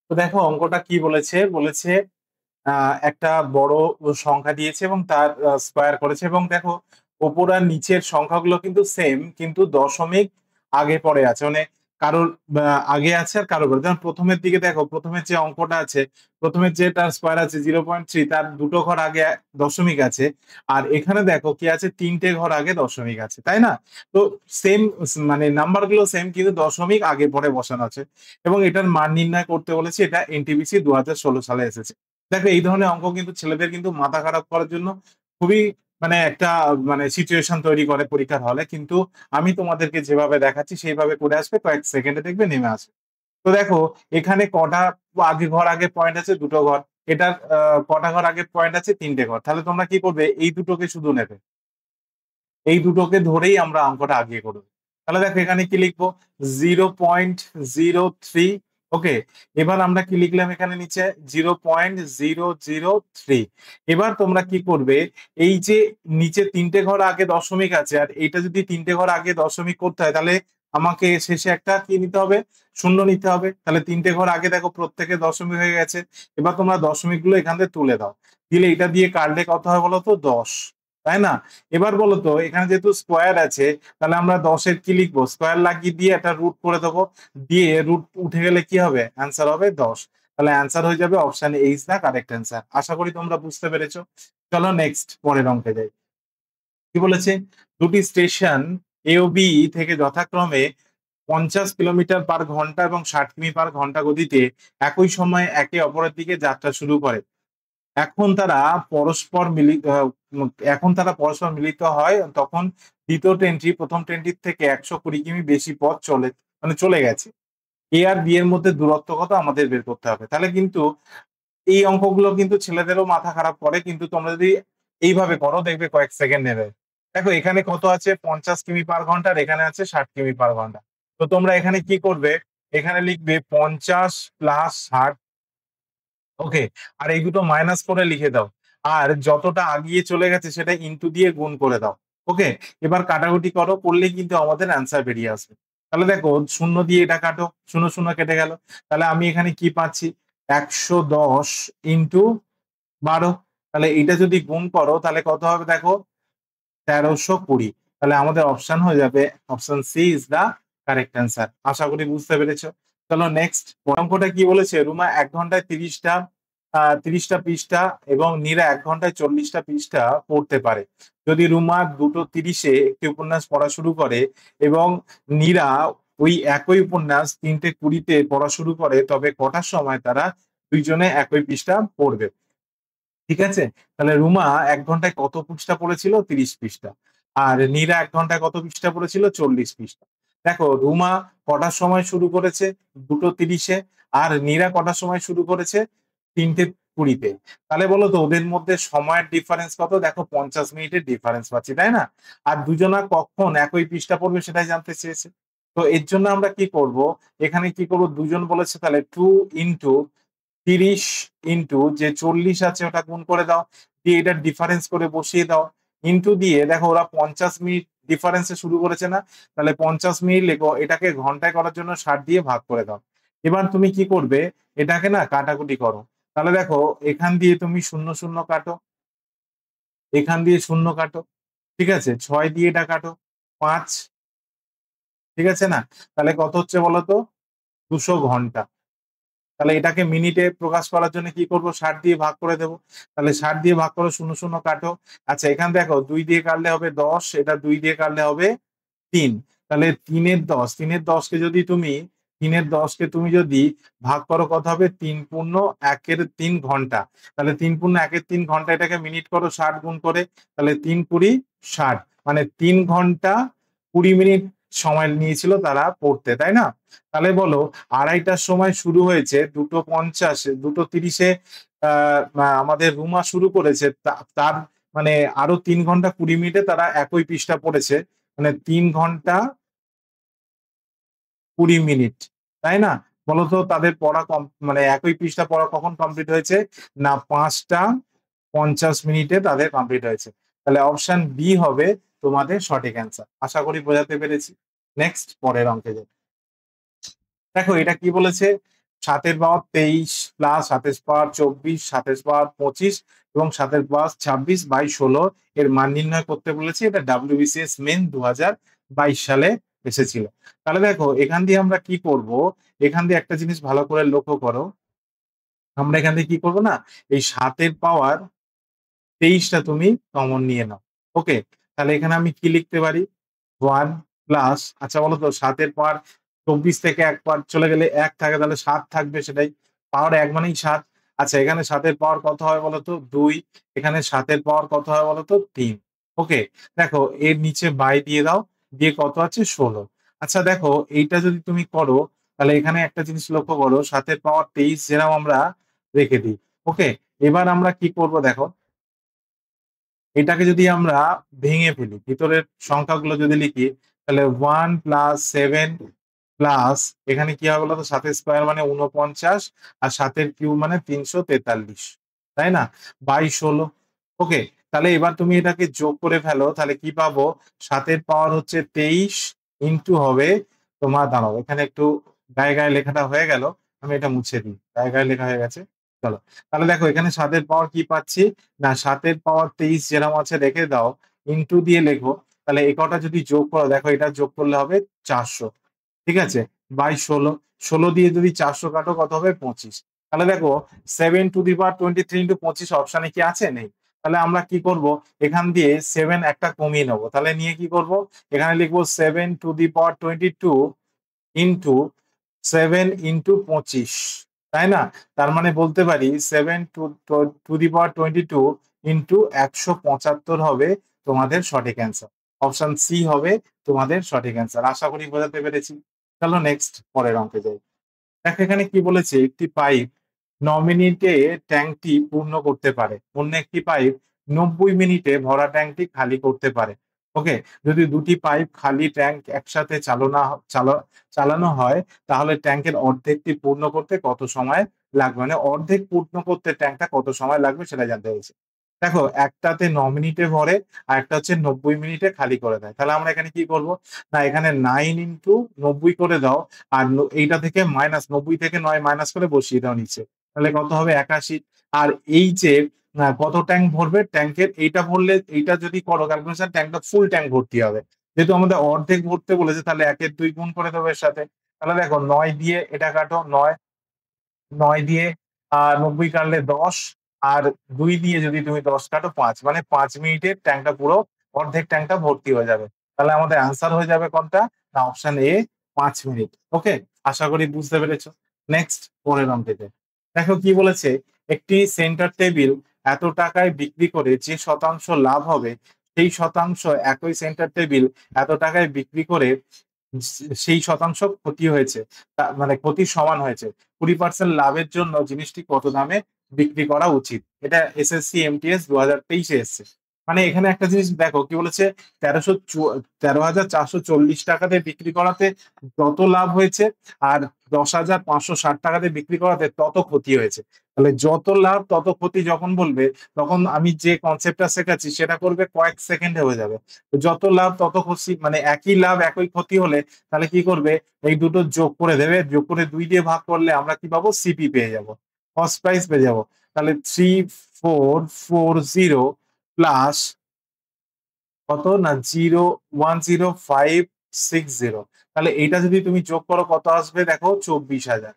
তো দেখো অঙ্কটা কি বলেছে বলেছে একটা বড় সংখ্যা দিয়েছে এবং তার স্কোয়ার করেছে এবং দেখো ওপর আর নিচের সংখ্যাগুলো কিন্তু সেম, কিন্তু দশমিক আগে পরে আছে, মানে কারোর আগে আছে আর কারোর পরে। যেমন প্রথমের দিকে দেখো, প্রথমের যে অঙ্কটা আছে, প্রথমের যে তার স্কোয়ার আছে 0.3, তার দুটো ঘর আগে দশমিক আছে। আর এখানে দেখো কি আছে, তিনটে ঘর আগে দশমিক আছে, তাই না? তো সেম, মানে নাম্বার গুলো সেম কিন্তু দশমিক আগে পরে বসানো আছে। এবং এটার মান নির্ণয় করতে বলেছে, এটা এনটিপিসি 2016 সালে এসেছে। দেখো এই ধরনের অঙ্ক কিন্তু ছেলেদের কিন্তু মাথা খারাপ করার জন্য খুবই মানে একটা মানে সিচুয়েশন তৈরি করে পরীক্ষার হলে। কিন্তু আমি তোমাদেরকে যেভাবে দেখাচ্ছি সেইভাবে করে আসবে, কয়েক সেকেন্ডে দেখবে নেমে আসবে। তো দেখো এখানে কটা আগে ঘর আগে পয়েন্ট আছে, দুটো ঘর। এটার কটা ঘর আগে পয়েন্ট আছে, তিনটে ঘর। তাহলে তোমরা কি করবে, এই দুটোকে শুধু নেবে, এই দুটোকে ধরেই আমরা অঙ্কটা আগিয়ে করবো। তাহলে দেখো এখানে কি লিখবো, 0.03। ওকে, এবার আমরা কি লিখলাম এখানে নিচে, 0.003। এবার তোমরা কি করবে, এই যে নিচে তিনটে ঘর আগে দশমিক আছে, আর এইটা যদি তিনটে ঘর আগে দশমিক করতে হয়, তাহলে আমাকে শেষে একটা কি নিতে হবে, শূন্য নিতে হবে। তাহলে তিনটে ঘর আগে দেখো প্রত্যেকে দশমিক হয়ে গেছে। এবার তোমরা দশমিক গুলো এখান থেকে তুলে দাও, দিলে এটা দিয়ে কাটলে কত হয় বলো তো, 10, তাই না? এবার বলো তো, এখানে যেহেতু স্কোয়ার আছে, তাহলে আমরা 10-এর কি লিখবো, স্কোয়ার লাগিয়ে দিয়ে একটা রুট করে দেবো, দিয়ে রুট উঠে গেলে কি হবে, অ্যান্সার হবে 10। তাহলে অ্যান্সার হয়ে যাবে option H the correct answer. আশা করি তোমরা বুঝতে পেরেছো। চলো নেক্সট পরের অঙ্কে যাই। কি বলেছে, দুটি স্টেশন এ ও বি থেকে যথাক্রমে 50 কিলোমিটার পার ঘন্টা এবং 60 কিমি পার ঘন্টা গতিতে একই সময়ে একে অপরের দিকে যাত্রা শুরু করে। এখন তারা পরস্পর মিলিত এখন তারা পরস্পর মিলিত হয় তখন দ্বিতীয় ট্রেনটি প্রথম ট্রেনটির থেকে 120 কিমি বেশি পথ চলে গেছে। এ আর বি এর মধ্যে দূরত্ব কত আমাদের বের করতে হবে। তাহলে কিন্তু এই অঙ্কগুলো কিন্তু ছেলেদেরও মাথা খারাপ করে, কিন্তু তোমরা যদি এইভাবে করো দেখবে কয়েক সেকেন্ড নেবে। দেখো এখানে কত আছে, 50 কিমি পার ঘন্টা, আর এখানে আছে 60 কিমি পার ঘন্টা। তো তোমরা এখানে কি করবে, এখানে লিখবে 50 + 60। ওকে, আর এই দুটো মাইনাস করে লিখে দাও। আর যতটা আগিয়ে চলে গেছে সেটা ইনটু দিয়ে গুণ করে দাও। ওকে, এবার কাটাকুটি করো, করলে কিন্তু আমাদের অ্যান্সার বেরিয়ে আসবে। তাহলে দেখো শূন্য দিয়ে এটা কাটো, শূন্য শূন্য কেটে গেল। তাহলে আমি এখানে কি পাচ্ছি, 110 × 12। তাহলে এটা যদি গুণ করো তাহলে কত হবে দেখো, 1320। তাহলে আমাদের অপশন হয়ে যাবে option C is the correct answer. আশা করি বুঝতে পেরেছো। চলো নেক্সট অঙ্কটা কি বলেছে, রুমা 1 ঘন্টায় 30টা পৃষ্ঠা এবং নীরা 1 ঘন্টায় 40টা পৃষ্ঠা পড়তে পারে। যদি রুমা 2:30-এ একটি উপন্যাস পড়া শুরু করে এবং নীরা ওই একই উপন্যাস 3:20-তে পড়া শুরু করে, তবে কটার সময় তারা দুইজনে একই পৃষ্ঠা পড়বে? ঠিক আছে, তাহলে রুমা 1 ঘন্টায় কত পৃষ্ঠা পড়েছিল, 30 পৃষ্ঠা। আর নীরা 1 ঘন্টায় কত পৃষ্ঠা পড়েছিল, 40 পৃষ্ঠা। দেখো রুমা কটার সময় শুরু করেছে, 2:30-এ। আর নীরা কটার সময় শুরু করেছে, 3:20-তে। তাহলে বলো তো ওদের মধ্যে সময়ের ডিফারেন্স কত, দেখো 50 মিনিটের ডিফারেন্স পাচ্ছি, তাই না? আর দুজনা কখন একই পৃষ্ঠা পড়বে সেটাই জানতে চেয়েছে। তো এর জন্য আমরা কি করব, এখানে কি করব, দুজন বলেছে, তাহলে 2 × 30 যে 40 আছে ওটা গুণ করে দাও, দিয়ে এটার ডিফারেন্স করে বসিয়ে দাও, ইন্টু দিয়ে দেখো ওরা 50 মিনিট ডিফারেন্সে শুরু করেছে না, তাহলে 50 মিনিট লেখো, এটাকে ঘন্টায় করার জন্য 60 দিয়ে ভাগ করে দাও। এবার তুমি কি করবে, এটাকে না কাটাকুটি করো। তাহলে দেখো এখান দিয়ে তুমি শূন্য শূন্য কাটো, এখান দিয়ে শূন্য কাটো, ঠিক আছে, 6 দিয়ে এটা কাটো, 5, ঠিক আছে না? তাহলে কত হচ্ছে বলো তো, 200 ঘন্টা। তাহলে এটাকে মিনিটে প্রকাশ করার জন্য কি করব, 60 দিয়ে ভাগ করে দেবো। তাহলে 60 দিয়ে ভাগ করো, শূন্য শূন্য কাটো। আচ্ছা এখানে দেখো 2 দিয়ে কাটলে হবে 10, এটা 2 দিয়ে কাটলে হবে 3। তাহলে 3-এর 10কে যদি ভাগ করো কত হবে, 3×1-3 ঘন্টা। তাহলে 3×1-3 ঘন্টা, এটাকে মিনিট করো 60 গুণ করে। তাহলে 3×20 = 60, মানে 3 ঘন্টা 20 মিনিট সময় নিয়েছিল তারা পড়তে, তাই না? তাহলে বলো, 2:30টার সময় শুরু হয়েছে, 2:50, 2:30-এ আমাদের রুমা শুরু করেছে, তার মানে আরো 3 ঘন্টা 20 মিনিটে তারা একই পৃষ্ঠা পড়েছে, মানে 3 ঘন্টা 20 মিনিট, তাই না? বলতো তাদের পড়া মানে একই পৃষ্ঠা পড়া কখন কমপ্লিট হয়েছে, না 5টা 50 মিনিটে তাদের কমপ্লিট হয়েছে। তাহলে অপশন বি হবে তোমাদের সঠিক অ্যান্সার। আশা করি বোঝাতে পেরেছি। নেক্সট পরের অঙ্কে যাই। দেখো এটা কি বলেছে, 7 এর পাওয়ার 23 প্লাস 7 এর পাওয়ার 24, 7 এর পাওয়ার 25 এবং 7 এর পাওয়ার 26 বাই 16 এর মান নির্ণয় করতে বলেছি। এটা WBCS মেন 2022 সালে এসেছিল। তাহলে দেখো এখান দিয়ে আমরা কি করব? এখান দিয়ে একটা জিনিস ভালো করে লক্ষ্য করো। আমরা এখান থেকে কি করব না? এই 7 এর পাওয়ার 23 টা তুমি কমন নিয়ে নাও। ওকে? তাহলে এখানে আমি কি লিখতে পারি? 1 প্লাস আচ্ছা বলো তো ৭ এর পাওয়ার ২৪ থেকে ১ পাওয়ার চলে গেলে ১ থাকে তাহলে ৭ থাকবে সেটাই। পাওয়ার ১ মানেই ৭। আচ্ছা এখানে ৭ এর পাওয়ার কত হয় বলো তো? ২। এখানে ৭ এর পাওয়ার কত হয় বলো তো? ৩। ওকে? দেখো এর নিচে বাই দিয়ে দাও। দিয়ে কত আছে? ১৬। আচ্ছা দেখো এইটা যদি তুমি করো তাহলে এখানে একটা জিনিস লক্ষ্য করো ৭ এর পাওয়ার ২৩ যেরকম আমরা রেখে দিই। ওকে? এবার আমরা কি করব দেখো এটাকে যদি আমরা ভেঙে ফেলি, ভিতরের সংখ্যাগুলো যদি লিখি তাহলে 1 প্লাস 7 প্লাস এখানে কি হবে বলতো 7 এর স্কয়ার মানে ৪৯ আর ৭ এর কিউব মানে ৩৪৩। তাই না? বাই ১৬। ওকে? তাহলে এবার তুমি এটাকে যোগ করে ফেলো। তাহলে কি পাবো? ৭ এর পাওয়ার হচ্ছে ২৩ ইনটু হবে তোমার দাঁড়াও এখানে একটু গায়ে লেখাটা হয়ে গেল। আমি এটা মুছে দিই। গায়ে লেখা হয়ে গেছে। চলো। তাহলে দেখো এখানে ৭ এর পাওয়ার কি পাচ্ছি? না ৭ এর পাওয়ার ২৩ যেরকম আছে রেখে দাও, ইনটু দিয়ে লেখো। তাহলে এ কটা যদি যোগ করো দেখো এটা যোগ করলে হবে ৪০০। ঠিক আছে? বাই ১৬। ১৬ দিয়ে যদি ৪০০ কাটো কত হবে? ২৫। তাহলে দেখো 7 টু দি পাওয়ার 23 ইনটু 25 অপশনে কি আছে? নেই। তাহলে আমরা কি করব? এখান দিয়ে 7 একটা কমিয়ে নেব। তাহলে নিয়ে কি করব? এখানে লিখব 7 to the power 22 into 7 into 25 তাই না? তার মানে বলতে পারি 7 টু দি পাওয়ার 22 ইনটু ১৭৫ হবে তোমাদের সঠিক অ্যান্সার। অপশন সি হবে তোমাদের সঠিক অ্যান্সার। আশা করি বোঝাতে পেরেছি। চলো নেক্সট পরের অঙ্কে যাই। দেখো এখানে কি বলেছে একটি পাইপ ৯ মিনিটে ট্যাঙ্কটি পূর্ণ করতে পারে। অন্য একটি পাইপ ৯০ মিনিটে ভরা ট্যাঙ্কটি খালি করতে পারে। ওকে? যদি দুটি পাইপ খালি ট্যাঙ্ক একসাথে চালানো হয় তাহলে ট্যাঙ্কের অর্ধেকটি পূর্ণ করতে কত সময় লাগবে? মানে অর্ধেক পূর্ণ করতে ট্যাঙ্কটা কত সময় লাগবে সেটা জানতে চাইছে। দেখো একটাতে ৯ মিনিটে ভরে আর একটা হচ্ছে ৯০ মিনিটে খালি করে দেয়। তাহলে আমরা এখানে কি করব? না এখানে 9 ইনটু ৯০ করে দাও আর এইটা থেকে মাইনাস ৯০ থেকে ৯ মাইনাস করে বসিয়ে দাও নিচে। তাহলে কত হবে? ৮১। আর এই যে কত ট্যাঙ্ক ভরবে ট্যাঙ্কের এইটা ভরলে এইটা যদি করো ক্যালকুলেশন ট্যাঙ্কটা ফুল ট্যাঙ্ক ভর্তি হবে। যেহেতু আমাদের অর্ধেক ভরতে বলেছে তাহলে ১ এর ২ গুণ করে দেবো এর সাথে। তাহলে দেখো ৯ দিয়ে এটা কাটো ৯ দিয়ে ৯০ কাটলে ১০ আর ২ দিয়ে যদি তুমি ১০ কাটো ৫ মানে ৫ মিনিটে ট্যাঙ্কটা পুরো অর্ধেক ট্যাঙ্কটা ভর্তি হয়ে যাবে। তাহলে আমাদের অ্যান্সার হয়ে যাবে কোনটা? না অপশন এ ৫ মিনিট। ওকে? আশা করি বুঝতে পেরেছো। নেক্সট পরের অঙ্কে যাই। দেখো কি বলেছে? একটি সেন্টার টেবিল এত টাকায় বিক্রি করে যে শতাংশ লাভ হবে সেই শতাংশ একই সেন্টার টেবিল এত টাকায় বিক্রি করে সেই শতাংশ ক্ষতি হয়েছে। মানে ক্ষতির সমান হয়েছে। ২০% লাভের জন্য জিনিসটি কত দামে বিক্রি করা উচিত? এটা এসএসসি এমটিএস ২০২৩ এ এসছে। মানে এখানে একটা জিনিস দেখো কি বলেছে ১৩,৪৪০ টাকাতে বিক্রি করাতে যত লাভ হয়েছে আর ১০,৫৬০ টাকাতে বিক্রি করাতে তত ক্ষতি হয়েছে। তাহলে যত লাভ তত ক্ষতি যখন বলবে তখন আমি যে কনসেপ্টটা শেখাচ্ছি সেটা করবে কয়েক সেকেন্ডে হয়ে যাবে। তো যত লাভ তত ক্ষতি মানে একই লাভ একই ক্ষতি হলে তাহলে কি করবে? এই দুটো যোগ করে দেবে। যোগ করে ২ দিয়ে ভাগ করলে আমরা কি পাবো? সিপি পেয়ে যাবো। কস্ট প্রাইস পেয়ে যাবো। তাহলে ৩,৪৪০ প্লাস কত? না ১০,৫৬০। তাহলে এইটা যদি তুমি যোগ করো কত আসবে দেখো? ২৪,০০০।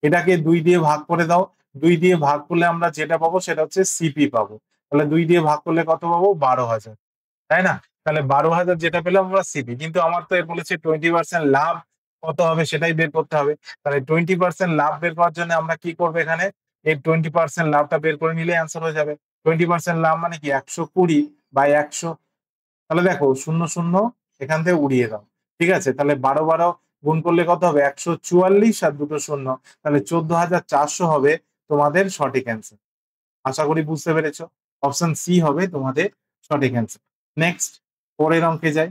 এটাকে ২ দিয়ে ভাগ করে দাও। ২ দিয়ে ভাগ করলে আমরা যেটা পাবো সেটা হচ্ছে সিপি পাবো। তাহলে ২ দিয়ে ভাগ করলে কত পাবো? ১২,০০০। তাই না? তাহলে ১২,০০০ যেটা পেলাম আমরা সিপি। কিন্তু আমার তো এর বলেছে 20% লাভ কত হবে সেটাই বের করতে হবে। তাহলে 20% লাভ বের করার জন্য আমরা কি করব এখানে? এই 20% লাভটা বের করে নিলেই অ্যান্সার হয়ে যাবে। 20% লাভ মানে কি ১২০ বাই ১০০। তাহলে দেখো ০,০ এখান থেকে উড়িয়ে দাও। ঠিক আছে? তাহলে ১২ গুণ করলে কত হবে? ১৪৪ আর দুটো শূন্য। তাহলে ১৪,৪০০ হবে তোমাদের সঠিক অ্যান্সার। আশা করি বুঝতে পেরেছ। অপশন সি হবে তোমাদের সঠিক অ্যান্সার। নেক্সট পরের অঙ্কে যাই।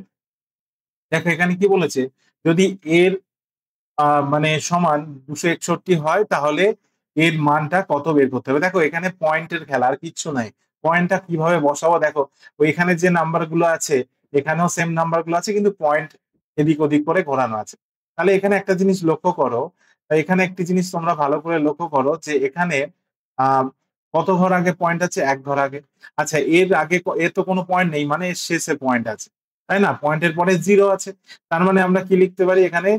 দেখো এখানে কি বলেছে? যদি এর মানে সমান ২৬১ হয় তাহলে এর মানটা কত বের করতে হবে? দেখো এখানে পয়েন্টের খেলা আর কিচ্ছু নাই। পয়েন্টটা কিভাবে বসাবো দেখো ওইখানে যে নাম্বার গুলো আছে এখানেও সেম নাম্বার গুলো আছে কিন্তু পয়েন্ট এদিক ওদিক করে ঘোরানো আছে। তাহলে এখানে একটা জিনিস লক্ষ্য করো এখানে একটি জিনিস তোমরা ভালো করে লক্ষ্য করো যে এখানে আহ কত ঘর আগে পয়েন্ট আছে, এক ঘর আগে। আচ্ছা, এর আগে এর তো কোনো পয়েন্ট নেই, মানে এর শেষে পয়েন্ট আছে, তাই না? পয়েন্টের পরে জিরো আছে, তার মানে আমরা কি লিখতে পারি এখানে,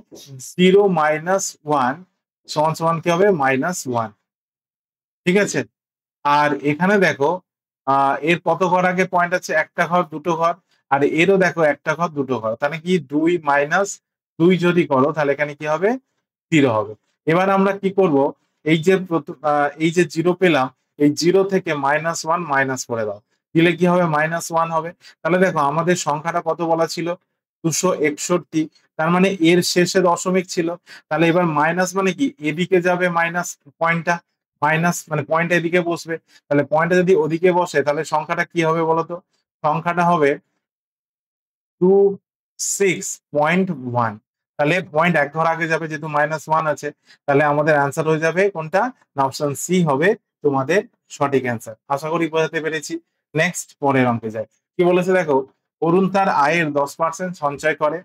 0 - 1 সমান সমান কি হবে, -1। ঠিক আছে, আর এখানে দেখো এর কত ঘর আগে পয়েন্ট আছে, একটা ঘর, দুটো ঘর। আর এরও দেখো একটা ঘর, দুটো ঘর, তাহলে কি 2 - 2 যদি করো তাহলে এখানে কি হবে, 0 হবে। এবার আমরা কি করব, এই যে জিরো পেলাম, এই জিরো থেকে -1 মাইনাস করে দাও, দিলে কি হবে, -1 হবে। তাহলে দেখো আমাদের সংখ্যাটা কত বলা ছিল, 261। তার মানে এর শেষে দশমিক ছিল। তাহলে এবার মাইনাস মানে কি, এদিকে যাবে মাইনাস পয়েন্টটা, মাইনাস মানে পয়েন্ট এদিকে বসবে। তাহলে পয়েন্টটা যদি ওদিকে বসে তাহলে সংখ্যাটা কি হবে বলতো, সংখ্যাটা হবে 26.1। তাহলে পয়েন্ট এক ঘর আগে যাবে যেহেতু -1 আছে, তাহলে আমাদের অ্যান্সার হয়ে যাবে কোনটা, না অপশন সি হবে তোমাদের সঠিক অ্যান্সার। আশা করি বোঝাতে পেরেছি। নেক্সট পরের অঙ্কে যায়। কি বলেছে দেখো, অরুণ তার আয়ের 10% সঞ্চয় করে,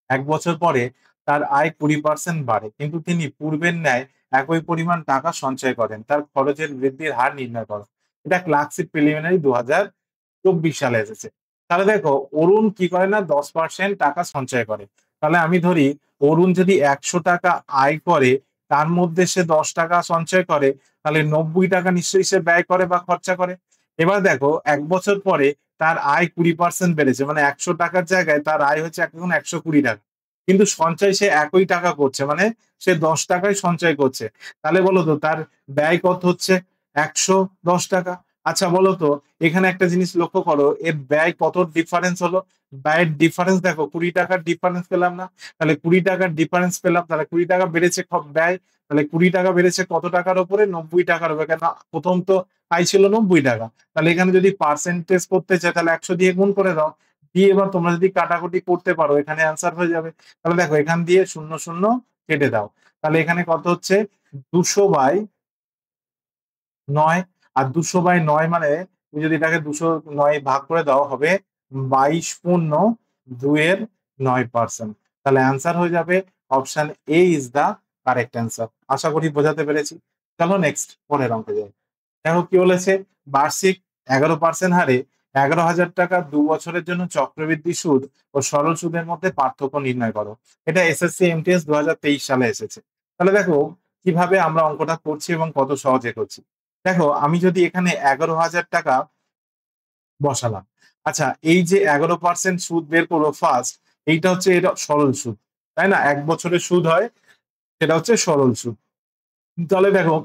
1 বছর পরে তার আয় 20% বাড়ে, কিন্তু তিনি পূর্বের ন্যায় একই পরিমাণ টাকা সঞ্চয় করেন, তার খরচের বৃদ্ধির হার নির্ণয় করো। এটা ক্লাসিক প্রিলিমিনারি 2024 সালে এসেছে। তাহলে দেখো অরুণ কি করে না, 10% টাকা সঞ্চয় করে। তাহলে আমি ধরি অরুণ যদি 100 টাকা আয় করে, তার মধ্যে সে 10 টাকা সঞ্চয় করে, তাহলে 90 টাকা নিশ্চয়ই সে ব্যয় করে বা খরচা করে। এবার দেখো 1 বছর পরে তার আয় 20% বেড়েছে, মানে 100 টাকার জায়গায় তার আয় হচ্ছে এখন 120 টাকা, কিন্তু সঞ্চয় সে একই টাকা করছে, মানে সে 10 টাকায় সঞ্চয় করছে। তাহলে বলো তো তার ব্যয় কত হচ্ছে, 110 টাকা। আচ্ছা বলো তো, এখানে একটা জিনিস লক্ষ্য করো, এর ব্যয় কত ডিফারেন্স হলো, ব্যয়ের ডিফারেন্স দেখো, 20 টাকার ডিফারেন্স পেলাম না, তাহলে 20 টাকার ডিফারেন্স পেলাম, তাহলে 20 টাকা বেড়েছে ব্যয়, তাহলে 20 টাকা বেড়েছে কত টাকার উপরে, 90 টাকার উপরে, কেন প্রথম তো আয় ছিল 90 টাকা। তাহলে এখানে যদি পার্সেন্টেজ করতে চাই তাহলে 100 দিয়ে গুণ করে দাও, দিয়ে এবার তোমরা যদি কাটাকুটি করতে পারো এখানে অ্যান্সার হয়ে যাবে। তাহলে দেখো এখান দিয়ে শূন্য শূন্য কেটে দাও, তাহলে এখানে কত হচ্ছে, 200/9। আর 200/9 মানে তুমি যদি এটাকে 209 ভাগ করে দাও হবে 22.2 এর 9%। তাহলে অ্যান্সার হয়ে যাবে option A is the correct answer. আশা করি বোঝাতে পেরেছি। চলো নেক্সট পরের অঙ্কে যাই। দেখো কি বলেছে, বার্ষিক 11% হারে 11,000 টাকা 2 বছরের জন্য চক্রবৃদ্ধি সুদ ও সরল সুদের মধ্যে পার্থক্য নির্ণয় করো। এটা এসএসসি এমটিএস 2023 সালে এসেছে। তাহলে দেখো কিভাবে আমরা অঙ্কটা করছি এবং কত সহজে করছি। দেখো আমি যদি এখানে 11,000 টাকা বসালাম, আচ্ছা এই যে 11% সুদ বের করবো ফার্স্ট, এইটা হচ্ছে এটা সরল সুদ, তাই না? 1 বছরের সুদ হয়, সেটা হচ্ছে সরল সুদ। তাহলে দেখো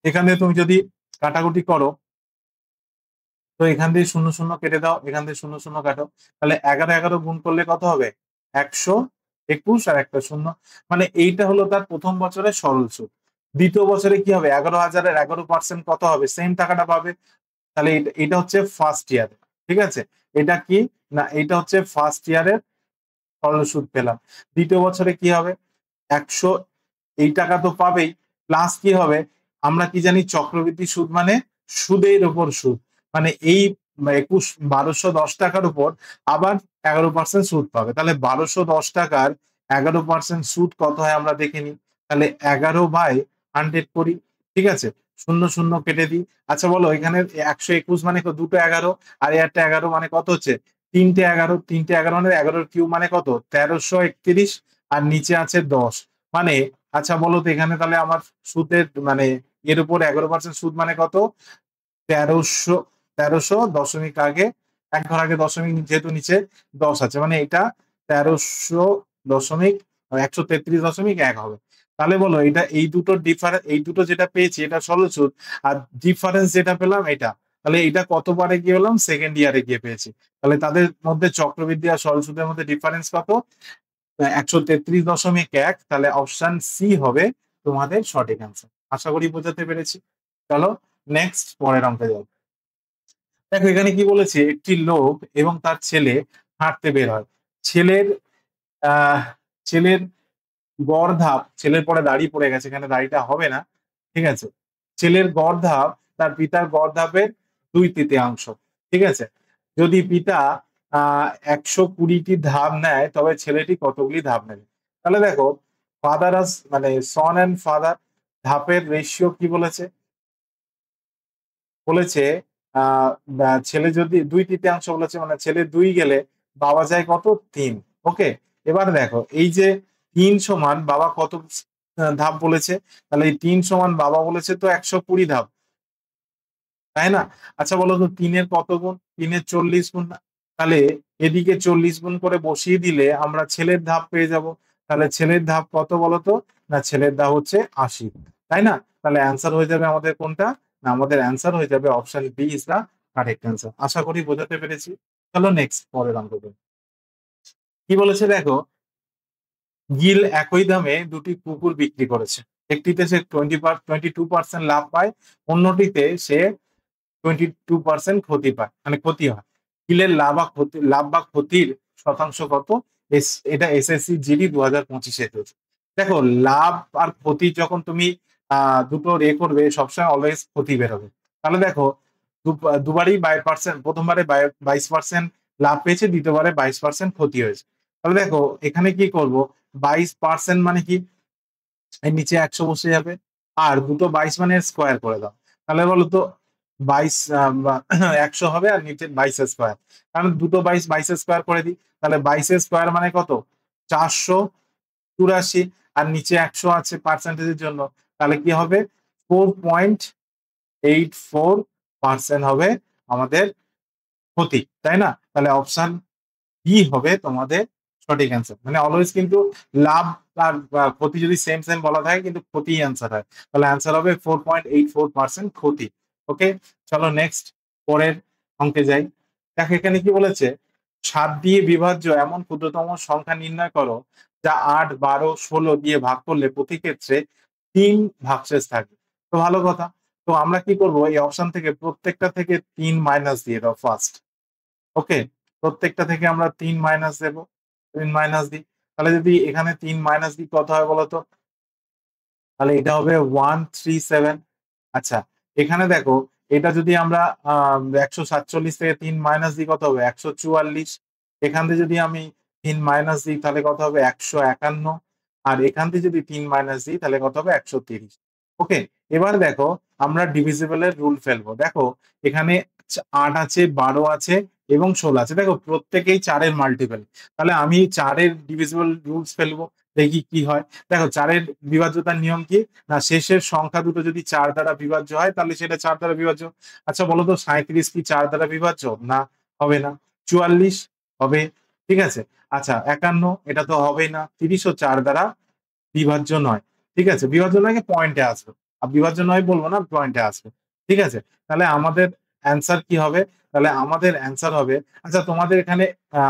এখানে তুমি যদি কাটাকুটি করো, তো এখান দিয়ে শূন্য শূন্য কেটে দাও, এখান দিয়ে শূন্য শূন্য কাটো, তাহলে 11 11 গুণ করলে কত হবে, 121 আর একটা শূন্য। মানে এইটা হলো তার প্রথম বছরের সরল সুদ। দ্বিতীয় বছরে কি হবে, 11,000-এর 11% কত হবে, সেম টাকাটা পাবে। তাহলে এটা হচ্ছে ফার্স্ট ইয়ার। ঠিক আছে, এটা কি, না এটা হচ্ছে ফার্স্ট ইয়ারের সরল সুদ পেলাম। দ্বিতীয় বছরে কি হবে, 100, এই টাকা তো পাবেই, প্লাস কি হবে, আমরা কি জানি চক্রবৃদ্ধি সুদ মানে সুদের উপর সুদ, মানে এই 1210 টাকার উপর আবার 11% সুদ পাবে। তাহলে 1210 টাকার 11% সুদ কত হয় আমরা দেখে নিই। তাহলে 11/100 করি, ঠিক আছে, শূন্য শূন্য কেটে দিই। আচ্ছা বলো এখানে 121 মানে দুটো 11, আর একটা 11 মানে কত হচ্ছে, তিনটে 11, তিনটে 11 মানে 11-এর কিউব মানে কত, 1331, আর নিচে আছে 10 মানে। আচ্ছা বলো তো এখানে তাহলে আমার সুদের মানে এর উপর 11% সুদ মানে কত, 1300, 1300 আগে, এক ঘর আগে দশমিক যেহেতু নিচে 10 আছে, মানে এটা 1300.133.1 হবে। তাহলে বলো এটা এই দুটো ডিফারেন্স, এই দুটো যেটা পেয়েছি এটা সরল সুদ, আর ডিফারেন্স যেটা পেলাম এটা, তাহলে এটা কতবারে গিয়ে পেলাম, সেকেন্ড ইয়ারে গিয়ে পেয়েছি। তাহলে তাদের মধ্যে চক্রবৃদ্ধি আর সরল সুদের মধ্যে ডিফারেন্স কত, 133.1। তাহলে অপশন সি হবে তোমাদের সঠিক অ্যান্সার। আশা করি বোঝাতে পেরেছি। চলো নেক্সট পরের অঙ্কে যাও। দেখো এখানে কি বলেছে, একটি লোক এবং তার ছেলে হাঁটতে বের হয়। ছেলের আহ ছেলের গড় ধাপ, ছেলের পরে দাড়ি পড়ে গেছে, এখানে দাড়িটা হবে না, ঠিক আছে। ছেলের গড় ধাপ তার পিতার গড় ধাপের 2/3। ঠিক আছে, যদি পিতা 120টি ধাপ নেয় তবে ছেলেটি কতগুলি ধাপ নেবে। তাহলে দেখো ফাদারাস মানে সন অ্যান্ড ফাদার ধাপের রেশিও কি বলেছে? বলেছে ছেলে যদি 2/3 বলেছে, মানে ছেলে 2 গেলে বাবা যায় কত? 3। ওকে, এবার দেখো এই যে 3 সমান বাবা কত ধাপ বলেছে, তাহলে এই 3 সমান বাবা বলেছে তো 120 ধাপ, তাই না? আচ্ছা বলো তো 3 এর কত গুণ? 3 এর 40 গুণ না? তাহলে এদিকে 40 গুণ করে বসিয়ে দিলে আমরা ছেলের ধাপ পেয়ে যাব। তাহলে ছেলের ধাপ কত বলতো? না ছেলের ধাপ হচ্ছে 80, তাই না? তাহলে অ্যান্সার হয়ে যাবে আমাদের কোনটা? না আমাদের অ্যান্সার হয়ে যাবে option B is the correct answer. আশা করি বোঝাতে পেরেছি। চলো নেক্সট পরের অঙ্ক করি। কি বলেছে দেখো, গিল একই দামে দুটি কুকুর বিক্রি করেছে। একটিতে সে 22% লাভ পায়, অন্যটিতে সে 22% ক্ষতি পায়, মানে ক্ষতি হয়। গিলের লাভ বা ক্ষতির শতাংশ কত? এটা এসএসসি জিডি 2025 এসেছে। দেখো লাভ আর ক্ষতি যখন তুমি দুটো করবে সবসময় অলওয়েজ ক্ষতি বেরোবে। তাহলে দেখো দুবারই 22%, প্রথমবারে 22% লাভ পেয়েছে, দ্বিতীয়বারে 22% ক্ষতি হয়েছে। তাহলে দেখো এখানে কি করব, 22% মানে কি, এর নিচে 100 বসে যাবে, আর দুটো 22 মানে স্কোয়ার করে দাও। তাহলে বলো তো 22 100 হবে, আর নিচে 22 স্কোয়ার, কারণ দুটো 22 22 স্কোয়ার করে দিই। তাহলে 22 স্কোয়ার মানে কত? 484, আর নিচে 100 আছে পার্সেন্টেজের জন্য, তাহলে কি হবে? 4.84% হবে আমাদের ক্ষতি, তাই না? তাহলে অপশন বি হবে তোমাদের সঠিক অ্যান্সার। মানে অলওয়েজ কিন্তু লাভ আর ক্ষতি যদি সেম সেম বলা থাকে কিন্তু ক্ষতি অ্যান্সার হয়। তাহলে অ্যান্সার হবে 4.84% ক্ষতি। ওকে, চলো নেক্সট পরের অঙ্কে যাই। দেখো এখানে কি বলেছে, 7 দিয়ে বিভাজ্য এমন ক্ষুদ্রতম সংখ্যা নির্ণয় করো যা 8, 12, 16 দিয়ে ভাগ করলে প্রতি ক্ষেত্রে 3 ভাগশেষ থাকে। তো ভালো কথা। তো আমরা কি করব, এই অপশন থেকে প্রত্যেকটা থেকে 3 মাইনাস দিয়ে দাও ফার্স্ট। ওকে, প্রত্যেকটা থেকে আমরা 3 মাইনাস দেব। 3 মাইনাস দিই। তাহলে যদি এখানে 3 মাইনাস দিই কত হয় বলতো? তাহলে এটা হবে 137। আচ্ছা, এখানে দেখো এটা যদি আমরা 147 থেকে 3 মাইনাস দিই কত হবে? 144। এখান থেকে যদি আমি 3 মাইনাস দিই তাহলে কত হবে? 151। আর এখান থেকে যদি 3 মাইনাস দিই তাহলে কত হবে? 130। ওকে, এবার দেখো আমরা ডিভিজিবল এর রুল ফেলবো। দেখো এখানে 8 আছে, 12 আছে এবং 16 আছে। দেখো প্রত্যেকেই 4 এর মাল্টিপল। তাহলে আমি 4 এর ডিভিজিবল রুলস ফেলবো, দেখি কি হয়। দেখো 4 এর বিভাজ্যতার নিয়ম কি? না শেষের সংখ্যা দুটো যদি 4 দ্বারা বিভাজ্য হয় তাহলে সেটা 4 দ্বারা বিভাজ্য। আচ্ছা বলো তো 37 কি 4 দ্বারা বিভাজ্য? না, হবে না। 44 হবে, ঠিক আছে। আচ্ছা 51 এটা তো হবেই না। 30 ও 4 দ্বারা বিভাজ্য নয়। ঠিক আছে? বিভাজ্য নয় কি পয়েন্টে আসবে। বিভাজ্য নয় বলব না, পয়েন্টে আসবে। ঠিক আছে? তাহলে আমাদের অ্যান্সার কি হবে? তাহলে আমাদের অ্যান্সার হবে, আচ্ছা তোমাদের এখানে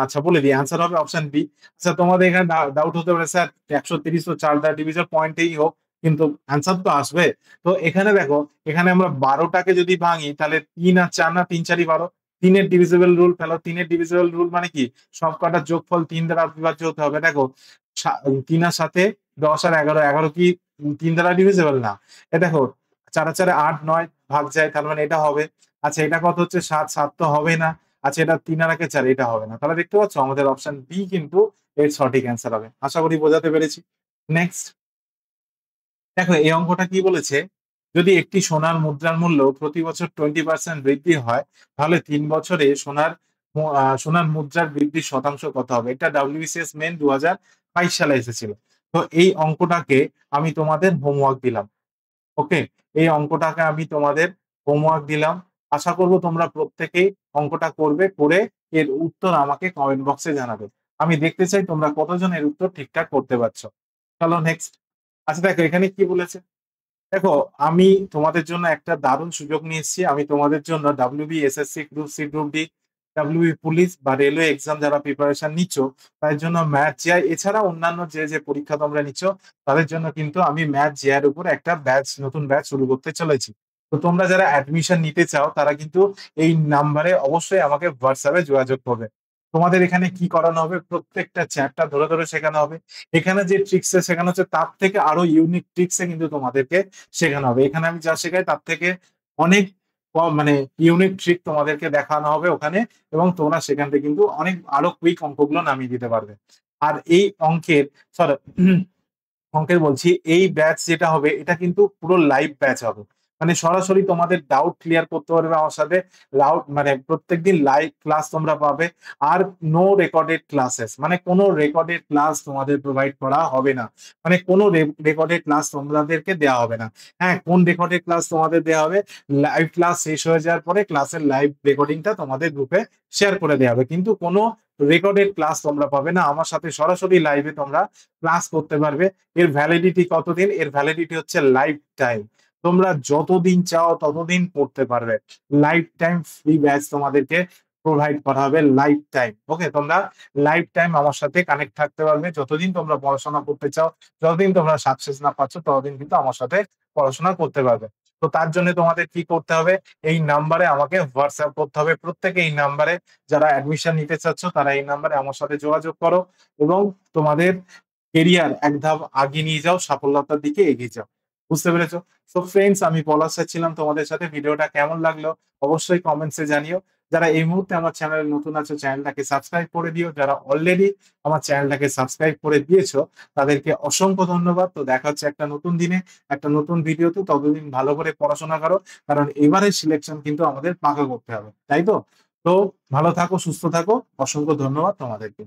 আচ্ছা বলে দিই অ্যান্সার হবে অপশন বি। আচ্ছা তোমাদের এখানে ডাউট হতে পারে স্যার 130 ও 4 দ্বারা ডিভিশন পয়েন্টেই হোক, কিন্তু অ্যান্সার তো আসবে। তো এখানে দেখো এখানে আমরা 12 টাকে যদি ভাঙি তাহলে 3 আর 4 না 3 4 12। 3 এর ডিভিজিবল রুল ফেলো। 3 এর ডিভিজিবল রুল মানে কি? সব কটার যোগফল 3 দ্বারা বিভাজ্য হতে হবে। দেখো 3 আর 7 10 আর 11, 11 কি 3 দ্বারা ডিভিজিবল না? দেখো 4 আর 4 8, 9 ভাগ যায়, তার মানে এটা হবে। আচ্ছা এটা কত হচ্ছে? 7, 7 তো হবে না। আচ্ছা এটা 3 আর 1 4, এটা হবে না। তাহলে দেখতে পাচ্ছ আমাদের অপশন বি কিন্তু এর সঠিক অ্যান্সার হবে। আশা করি বোঝাতে পেরেছি। নেক্সট দেখো এই অঙ্কটা কি বলেছে, যদি একটি সোনার মুদ্রার মূল্য প্রতি বছর 20% বৃদ্ধি হয় তাহলে 3 বছরে সোনার মুদ্রার বৃদ্ধির শতাংশ কত হবে? এটা WBCS মেন 2022 সালে এসেছিল। তো এই অঙ্কটাকে আমি তোমাদের হোমওয়ার্ক দিলাম। ওকে, এই অঙ্কটাকে আমি তোমাদের হোমওয়ার্ক দিলাম। আশা করব তোমরা প্রত্যেকেই অঙ্কটা করবে, করে এর উত্তর আমাকে কমেন্ট বক্সে জানাবে। আমি দেখতে চাই তোমরা কতজন এর উত্তর ঠিকঠাক করতে পারছো। চলো নেক্সট। আচ্ছা দেখো এখানে কি বলেছে, দেখো আমি তোমাদের জন্য একটা দারুণ সুযোগ নিয়ে এসেছি। আমি তোমাদের জন্য WB, SSC, group C, group D, WB police বা রেলওয়ে এক্সাম যারা প্রিপারেশন নিচ্ছ তাদের জন্য ম্যাথ জিআই এছাড়া অন্যান্য যে যে পরীক্ষা তোমরা নিচ্ছ তাদের জন্য কিন্তু আমি ম্যাথ জিআই এর উপর একটা নতুন ব্যাচ শুরু করতে চলেছি। তো তোমরা যারা অ্যাডমিশন নিতে চাও তারা কিন্তু এই নাম্বারে অবশ্যই আমাকে হোয়াটসঅ্যাপে যোগাযোগ করবে। তোমাদের এখানে কি করানো হবে, প্রত্যেকটা চ্যাপ্টার ধরে ধরে শেখানো হবে। এখানে যে ট্রিক্স এ শেখানো হচ্ছে তার থেকে আরো ইউনিক ট্রিক্স এ কিন্তু তোমাদেরকে শেখানো হবে। এখানে আমি যা শেখাই তার থেকে অনেক মানে ইউনিক ট্রিক তোমাদেরকে দেখানো হবে ওখানে, এবং তোমরা সেখান থেকে কিন্তু অনেক আরো কুইক অঙ্কগুলো নামিয়ে দিতে পারবে। আর এই অঙ্কের সরি অঙ্কের বলছি এই ব্যাচ যেটা হবে এটা কিন্তু পুরো লাইভ ব্যাচ হবে। মানে সরাসরি তোমাদের ডাউট ক্লিয়ার করতে পারবে আমার সাথে। মানে প্রত্যেকদিন লাইভ ক্লাস তোমরা পাবে। আর নো রেকর্ডেড ক্লাসেস, মানে কোনো রেকর্ডেড ক্লাস তোমাদের প্রোভাইড করা হবে না। মানে কোনো রেকর্ডেড ক্লাস তোমাদেরকে দেওয়া হবে না। হ্যাঁ, কোন রেকর্ডেড ক্লাস তোমাদের দেওয়া হবে? লাইভ ক্লাস শেষ হয়ে যাওয়ার পরে ক্লাসের লাইভ রেকর্ডিংটা তোমাদের গ্রুপে শেয়ার করে দেওয়া হবে, কিন্তু কোনো রেকর্ডেড ক্লাস তোমরা পাবে না। আমার সাথে সরাসরি লাইভে তোমরা ক্লাস করতে পারবে। এর ভ্যালিডিটি কতদিন? এর ভ্যালিডিটি হচ্ছে লাইফ টাইম। তোমরা যতদিন চাও ততদিন পড়তে পারবে। লাইফ টাইম ফ্রি ব্যাচ তোমাদেরকে প্রোভাইড করা হবে, লাইফ টাইম। ওকে, তোমরা লাইফ টাইম আমার সাথে কানেক্ট থাকতে পারবে। যতদিন তোমরা পড়াশোনা করতে চাও, যতদিন তোমরা সাকসেস না পাচ্ছ, ততদিন কিন্তু আমার সাথে পড়াশোনা করতে পারবে। তো তার জন্য তোমাদের কি করতে হবে? এই নাম্বারে আমাকে হোয়াটসঅ্যাপ করতে হবে। প্রত্যেকে এই নাম্বারে, যারা অ্যাডমিশন নিতে চাচ্ছ তারা এই নাম্বারে আমার সাথে যোগাযোগ করো এবং তোমাদের কেরিয়ার এক ধাপ আগে নিয়ে যাও, সফলতার দিকে এগিয়ে যাও। বুঝতে পেরেছো? সো ফ্রেন্ডস, আমি পলাশ স্যার ছিলাম তোমাদের সাথে। ভিডিওটা কেমন লাগলো অবশ্যই কমেন্টসে জানিও। যারা এই মুহূর্তে আমার চ্যানেলে নতুন আছো, চ্যানেলটাকে সাবস্ক্রাইব করে দিও। যারা অলরেডি আমার চ্যানেলটাকে সাবস্ক্রাইব করে দিয়েছো তাদেরকে অসংখ্য ধন্যবাদ। তো দেখা হচ্ছে একটা নতুন দিনে, একটা নতুন ভিডিওতে। ততদিন ভালো করে পড়াশোনা করো, কারণ এবারের সিলেকশন কিন্তু আমাদের পাকা করতে হবে, তাই তো? তো ভালো থাকো, সুস্থ থাকো। অসংখ্য ধন্যবাদ তোমাদেরকে।